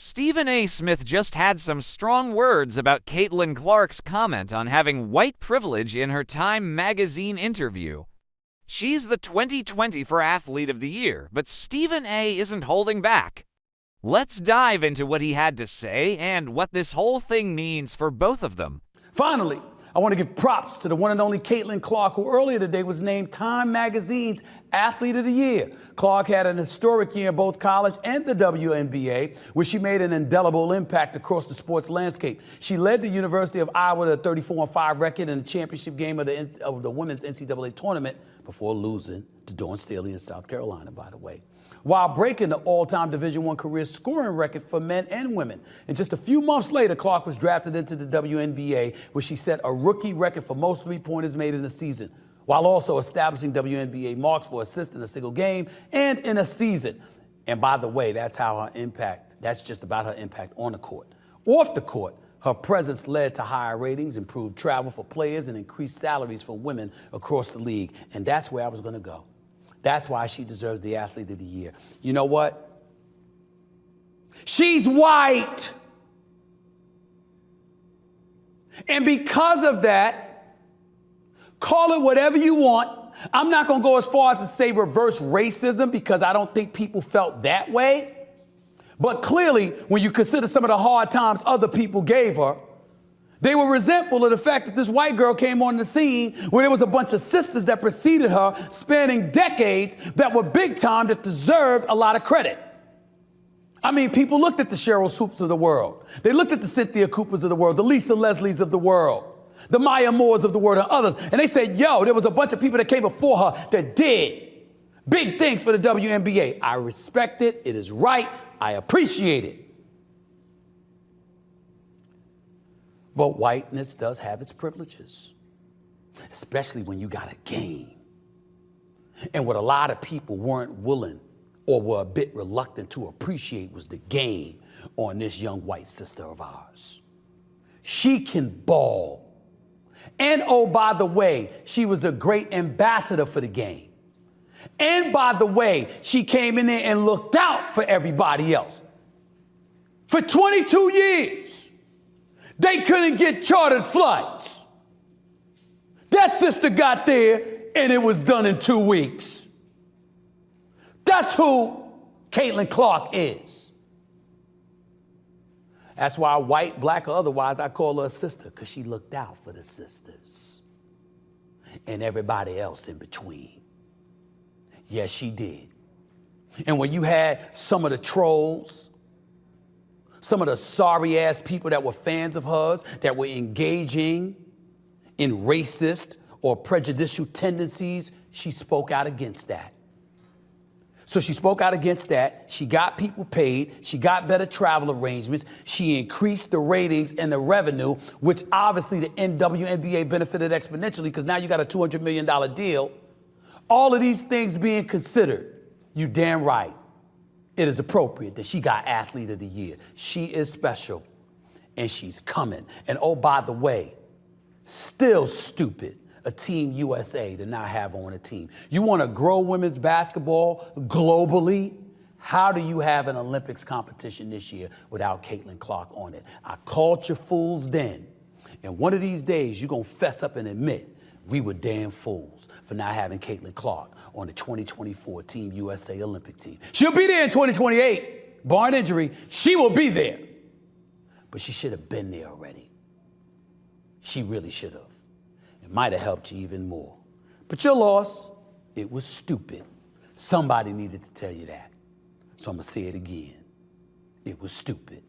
Stephen A. Smith just had some strong words about Caitlin Clark's comment on having white privilege in her Time magazine interview. She's the 2024 Athlete of the Year, but Stephen A. isn't holding back. Let's dive into what he had to say and what this whole thing means for both of them. Finally, I want to give props to the one and only Caitlin Clark, who earlier today was named Time Magazine's Athlete of the Year. Clark had an historic year in both college and the WNBA, where she made an indelible impact across the sports landscape. She led the University of Iowa to a 34-5 record in the championship game of the women's NCAA tournament before losing to Dawn Staley in South Carolina, by the way, while breaking the all-time Division I career scoring record for men and women. And just a few months later, Clark was drafted into the WNBA, where she set a rookie record for most three-pointers made in a season, while also establishing WNBA marks for assists in a single game and in a season. And by the way, that's just about her impact on the court. Off the court, her presence led to higher ratings, improved travel for players, and increased salaries for women across the league. And that's where I was going to go. That's why she deserves the Athlete of the Year. You know what? She's white. And because of that, call it whatever you want. I'm not going to go as far as to say reverse racism, because I don't think people felt that way. But clearly, when you consider some of the hard times other people gave her, they were resentful of the fact that this white girl came on the scene where there was a bunch of sisters that preceded her, spanning decades, that were big time, that deserved a lot of credit. I mean, people looked at the Cheryl Swoops of the world. They looked at the Cynthia Coopers of the world, the Lisa Leslies of the world, the Maya Moores of the world, and others. And they said, yo, there was a bunch of people that came before her that did big things for the WNBA. I respect it. It is right. I appreciate it. But whiteness does have its privileges, especially when you got a game. And what a lot of people weren't willing or were a bit reluctant to appreciate was the game on this young white sister of ours. She can ball. And oh, by the way, she was a great ambassador for the game. And by the way, she came in there and looked out for everybody else. For 22 years, they couldn't get chartered flights. That sister got there and it was done in 2 weeks. That's who Caitlin Clark is. That's why, white, black, or otherwise, I call her a sister, because she looked out for the sisters and everybody else in between. Yes, she did. And when you had some of the trolls, some of the sorry-ass people that were fans of hers, that were engaging in racist or prejudicial tendencies, she spoke out against that. So she spoke out against that. She got people paid. She got better travel arrangements. She increased the ratings and the revenue, which obviously the WNBA benefited exponentially, because now you got a $200 million deal. All of these things being considered, you damn right, it is appropriate that she got Athlete of the Year. She is special, and she's coming. And oh, by the way, still stupid, a Team USA to not have on a team. You want to grow women's basketball globally? How do you have an Olympics competition this year without Caitlin Clark on it? I called your fools then, and one of these days you're going to fess up and admit we were damn fools for not having Caitlin Clark on the 2024 Team USA Olympic team. She'll be there in 2028, barring injury. She will be there. But she should have been there already. She really should have. It might have helped you even more. But your loss, it was stupid. Somebody needed to tell you that. So I'm going to say it again. It was stupid.